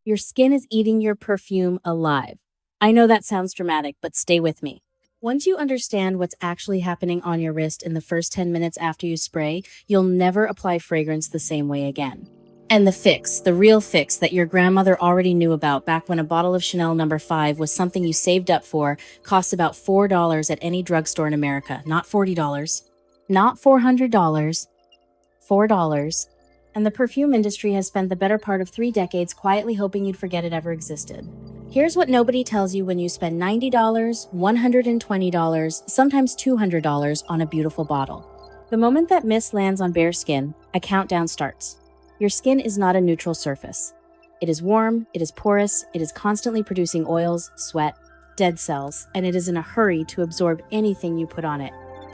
Your skin is eating your perfume alive. I know that sounds dramatic, but stay with me. Once you understand what's actually happening on your wrist in the first 10 minutes after you spray, you'll never apply fragrance the same way again. And the fix, the real fix that your grandmother already knew about back when a bottle of Chanel No. 5 was something you saved up for, costs about $4 at any drugstore in America. Not $40, not $400, $4. And the perfume industry has spent the better part of 3 decades quietly hoping you'd forget it ever existed. Here's what nobody tells you when you spend $90, $120, sometimes $200 on a beautiful bottle. The moment that mist lands on bare skin, a countdown starts. Your skin is not a neutral surface. It is warm, it is porous, it is constantly producing oils, sweat, dead cells, and it is in a hurry to absorb anything you put on it.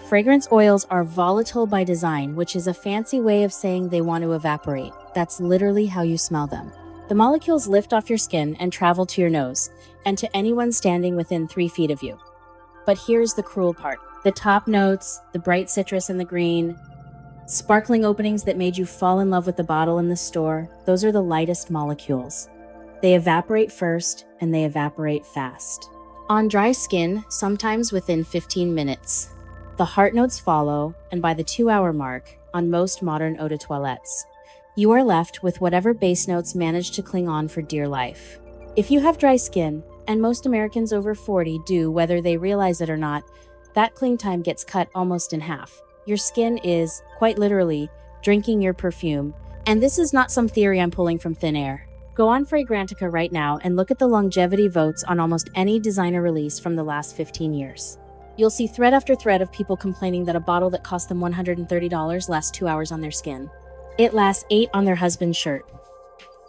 Fragrance oils are volatile by design, which is a fancy way of saying they want to evaporate. That's literally how you smell them. The molecules lift off your skin and travel to your nose, and to anyone standing within 3 feet of you. But here's the cruel part. The top notes, the bright citrus and the green, sparkling openings that made you fall in love with the bottle in the store, those are the lightest molecules. They evaporate first, and they evaporate fast. On dry skin, sometimes within 15 minutes. The heart notes follow, and by the 2-hour mark, on most modern eau de toilettes, you are left with whatever base notes manage to cling on for dear life. If you have dry skin, and most Americans over 40 do whether they realize it or not, that cling time gets cut almost in half. Your skin is, quite literally, drinking your perfume. And this is not some theory I'm pulling from thin air. Go on Fragrantica right now and look at the longevity votes on almost any designer release from the last 15 years. You'll see thread after thread of people complaining that a bottle that cost them $130 lasts 2 hours on their skin. It lasts 8 on their husband's shirt.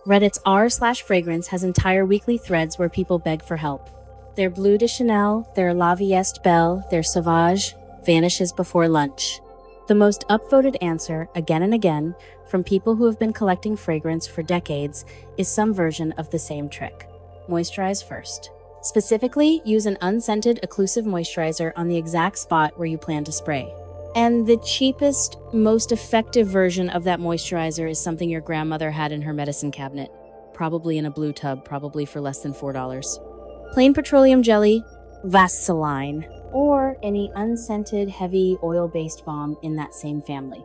Reddit's r/fragrance has entire weekly threads where people beg for help. Their Bleu de Chanel, their La Vie est Belle, their Sauvage vanishes before lunch. The most upvoted answer, again and again, from people who have been collecting fragrance for decades, is some version of the same trick. Moisturize first. Specifically, use an unscented occlusive moisturizer on the exact spot where you plan to spray. And the cheapest, most effective version of that moisturizer is something your grandmother had in her medicine cabinet. Probably in a blue tub, probably for less than $4. Plain petroleum jelly, Vaseline, or any unscented, heavy, oil-based balm in that same family.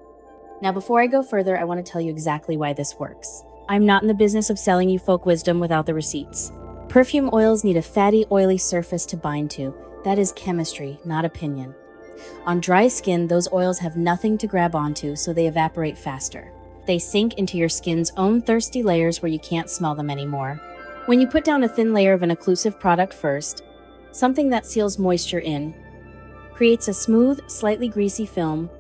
Now, before I go further, I want to tell you exactly why this works. I'm not in the business of selling you folk wisdom without the receipts. Perfume oils need a fatty, oily surface to bind to. That is chemistry, not opinion. On dry skin, those oils have nothing to grab onto, so they evaporate faster. They sink into your skin's own thirsty layers where you can't smell them anymore. When you put down a thin layer of an occlusive product first, something that seals moisture in, creates a smooth, slightly greasy film,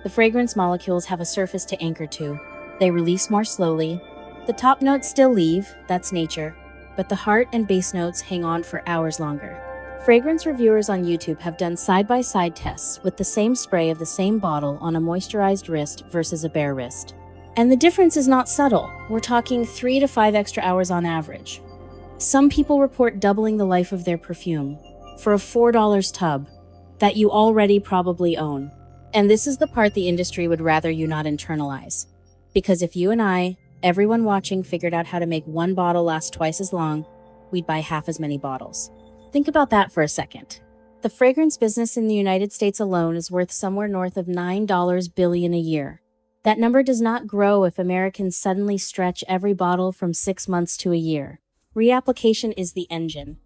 the fragrance molecules have a surface to anchor to. They release more slowly. The top notes still leave, that's nature, but the heart and base notes hang on for hours longer. Fragrance reviewers on YouTube have done side-by-side tests with the same spray of the same bottle on a moisturized wrist versus a bare wrist. And the difference is not subtle. We're talking 3 to 5 extra hours on average. Some people report doubling the life of their perfume for a $4 tub that you already probably own. And this is the part the industry would rather you not internalize. Because if you and I, everyone watching, figured out how to make one bottle last twice as long, we'd buy half as many bottles. Think about that for a second. The fragrance business in the United States alone is worth somewhere north of $9 billion a year. That number does not grow if Americans suddenly stretch every bottle from 6 months to a year. Reapplication is the engine.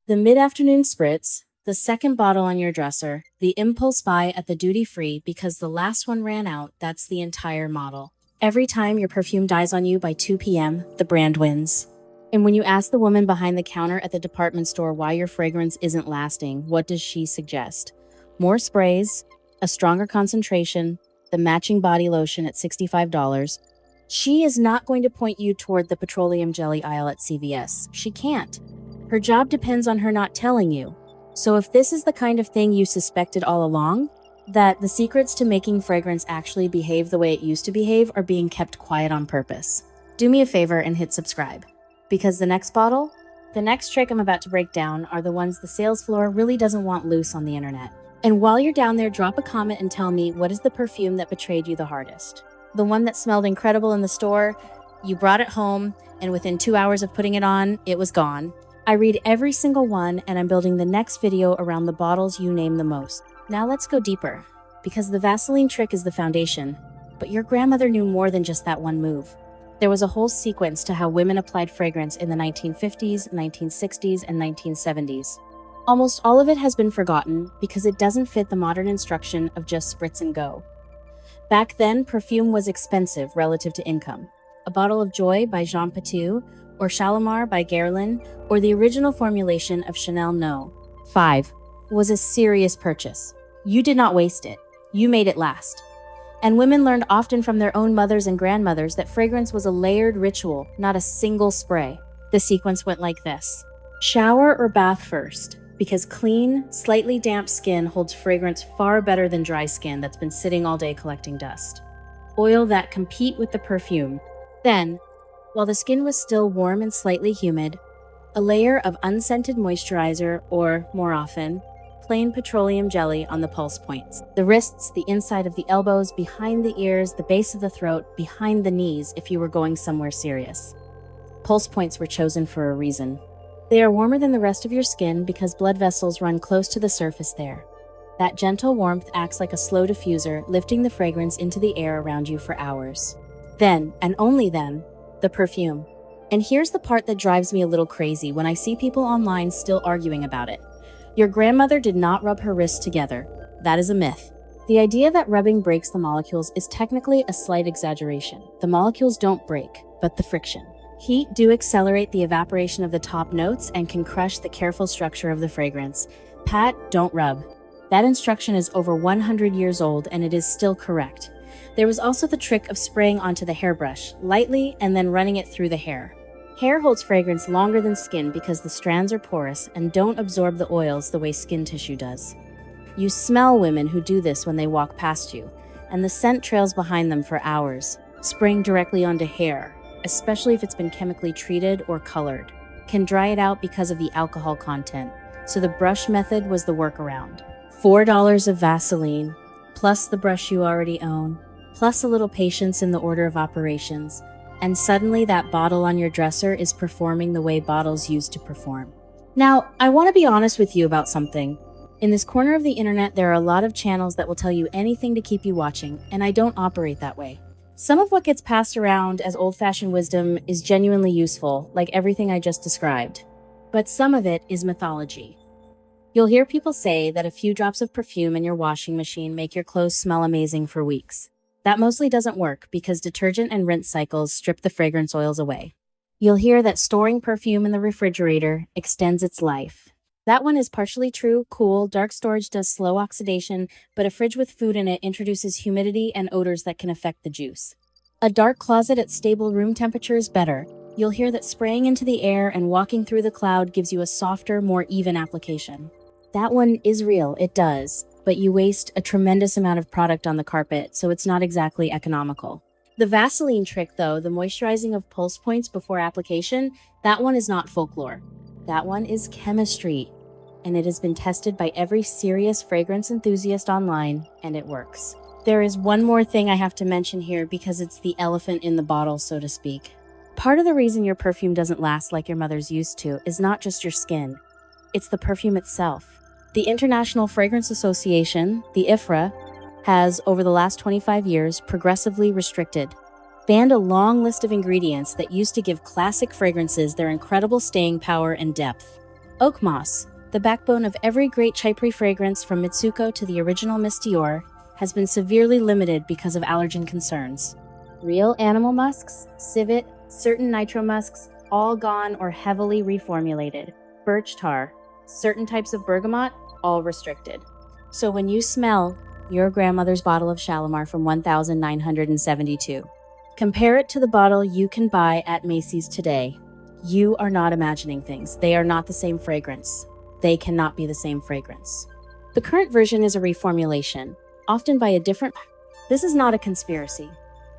The mid-afternoon spritz, the second bottle on your dresser, the impulse buy at the duty-free because the last one ran out, that's the entire model. Every time your perfume dies on you by 2 p.m., the brand wins. And when you ask the woman behind the counter at the department store why your fragrance isn't lasting, what does she suggest? More sprays, a stronger concentration, the matching body lotion at $65. She is not going to point you toward the petroleum jelly aisle at CVS. She can't. Her job depends on her not telling you. So if this is the kind of thing you suspected all along, that the secrets to making fragrance actually behave the way it used to behave are being kept quiet on purpose, do me a favor and hit subscribe. Because the next trick I'm about to break down are the ones the sales floor really doesn't want loose on the internet. And while you're down there, drop a comment and tell me, what is the perfume that betrayed you the hardest? The one that smelled incredible in the store, You brought it home, and within 2 hours of putting it on, it was gone. I read every single one, and I'm building the next video around the bottles you name the most. Now let's go deeper, because the Vaseline trick is the foundation. But your grandmother knew more than just that one move. There was a whole sequence to how women applied fragrance in the 1950s, 1960s, and 1970s. Almost all of it has been forgotten because it doesn't fit the modern instruction of just spritz and go. Back then, perfume was expensive relative to income. A bottle of Joy by Jean Patou, or Shalimar by Guerlain, or the original formulation of Chanel No. 5 was a serious purchase. You did not waste it. You made it last. And women learned often from their own mothers and grandmothers that fragrance was a layered ritual, not a single spray. The sequence went like this. Shower or bath first, because clean, slightly damp skin holds fragrance far better than dry skin that's been sitting all day collecting dust. Oil that compete with the perfume. Then, while the skin was still warm and slightly humid, a layer of unscented moisturizer or, more often, plain petroleum jelly on the pulse points. The wrists, the inside of the elbows, behind the ears, the base of the throat, behind the knees if you were going somewhere serious. Pulse points were chosen for a reason. They are warmer than the rest of your skin because blood vessels run close to the surface there. That gentle warmth acts like a slow diffuser, lifting the fragrance into the air around you for hours. Then, and only then, the perfume. And here's the part that drives me a little crazy when I see people online still arguing about it. Your grandmother did not rub her wrists together. That is a myth. The idea that rubbing breaks the molecules is technically a slight exaggeration. The molecules don't break, but the friction. Heat do accelerate the evaporation of the top notes and can crush the careful structure of the fragrance. Pat, don't rub. That instruction is over 100 years old and it is still correct. There was also the trick of spraying onto the hairbrush, lightly, and then running it through the hair. Hair holds fragrance longer than skin because the strands are porous and don't absorb the oils the way skin tissue does. You smell women who do this when they walk past you, and the scent trails behind them for hours, spraying directly onto hair, especially if it's been chemically treated or colored. Can dry it out because of the alcohol content, so the brush method was the workaround. $4 of Vaseline, plus the brush you already own, plus a little patience in the order of operations, and suddenly that bottle on your dresser is performing the way bottles used to perform. Now, I want to be honest with you about something. In this corner of the internet, there are a lot of channels that will tell you anything to keep you watching, and I don't operate that way. Some of what gets passed around as old-fashioned wisdom is genuinely useful, like everything I just described. But some of it is mythology. You'll hear people say that a few drops of perfume in your washing machine make your clothes smell amazing for weeks. That mostly doesn't work because detergent and rinse cycles strip the fragrance oils away. You'll hear that storing perfume in the refrigerator extends its life. That one is partially true. Cool, dark storage does slow oxidation, but a fridge with food in it introduces humidity and odors that can affect the juice. A dark closet at stable room temperature is better. You'll hear that spraying into the air and walking through the cloud gives you a softer, more even application. That one is real, it does, but you waste a tremendous amount of product on the carpet, so it's not exactly economical. The Vaseline trick, though, the moisturizing of pulse points before application, that one is not folklore. That one is chemistry, and it has been tested by every serious fragrance enthusiast online, and it works. There is one more thing I have to mention here because it's the elephant in the bottle, so to speak. Part of the reason your perfume doesn't last like your mother's used to is not just your skin, it's the perfume itself. The International Fragrance Association, the IFRA, has, over the last 25 years, progressively banned a long list of ingredients that used to give classic fragrances their incredible staying power and depth. Oak moss, the backbone of every great Chypre fragrance from Mitsuko to the original Miss Dior, has been severely limited because of allergen concerns. Real animal musks, civet, certain nitro musks, all gone or heavily reformulated. Birch tar, certain types of bergamot, all restricted. So when you smell your grandmother's bottle of Shalimar from 1972, compare it to the bottle you can buy at Macy's today. You are not imagining things. They are not the same fragrance. They cannot be the same fragrance. The current version is a reformulation, often by a different... This is not a conspiracy.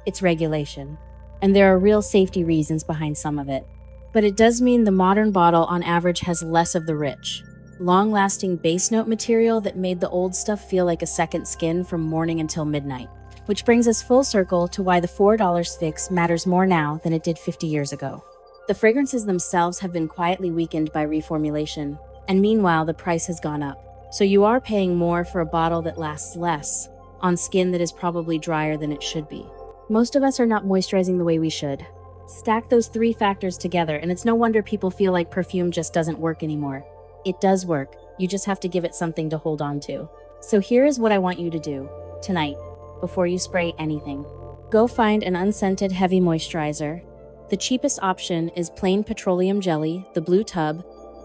It's regulation. And there are real safety reasons behind some of it. But it does mean the modern bottle on average has less of the rich, long-lasting base note material that made the old stuff feel like a second skin from morning until midnight. Which brings us full circle to why the $4 fix matters more now than it did 50 years ago. The fragrances themselves have been quietly weakened by reformulation, and meanwhile the price has gone up. So you are paying more for a bottle that lasts less, on skin that is probably drier than it should be. Most of us are not moisturizing the way we should. Stack those three factors together, and it's no wonder people feel like perfume just doesn't work anymore. It does work, you just have to give it something to hold on to. So here is what I want you to do tonight, before you spray anything. Go find an unscented heavy moisturizer. The cheapest option is plain petroleum jelly, the blue tub,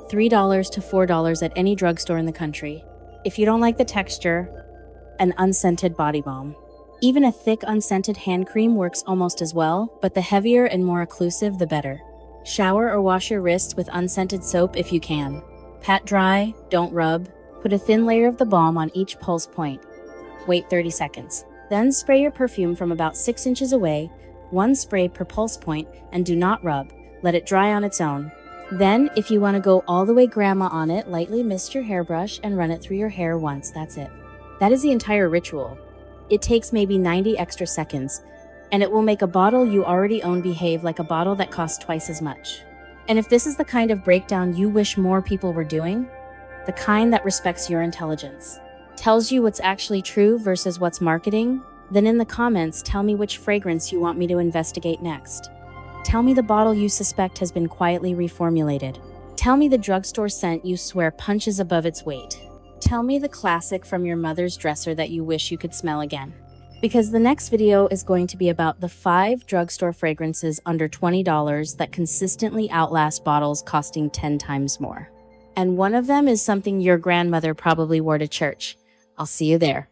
$3 to $4 at any drugstore in the country. If you don't like the texture, an unscented body balm. Even a thick unscented hand cream works almost as well, but the heavier and more occlusive, the better. Shower or wash your wrists with unscented soap if you can. Pat dry, don't rub. Put a thin layer of the balm on each pulse point. Wait 30 seconds. Then spray your perfume from about 6 inches away, 1 spray per pulse point, and do not rub. Let it dry on its own. Then, if you want to go all the way grandma on it, lightly mist your hairbrush and run it through your hair once. That's it. That is the entire ritual. It takes maybe 90 extra seconds, and it will make a bottle you already own behave like a bottle that costs twice as much. And if this is the kind of breakdown you wish more people were doing, the kind that respects your intelligence, tells you what's actually true versus what's marketing, then in the comments tell me which fragrance you want me to investigate next. Tell me the bottle you suspect has been quietly reformulated. Tell me the drugstore scent you swear punches above its weight. Tell me the classic from your mother's dresser that you wish you could smell again. Because the next video is going to be about the 5 drugstore fragrances under $20 that consistently outlast bottles costing 10 times more. And one of them is something your grandmother probably wore to church. I'll see you there.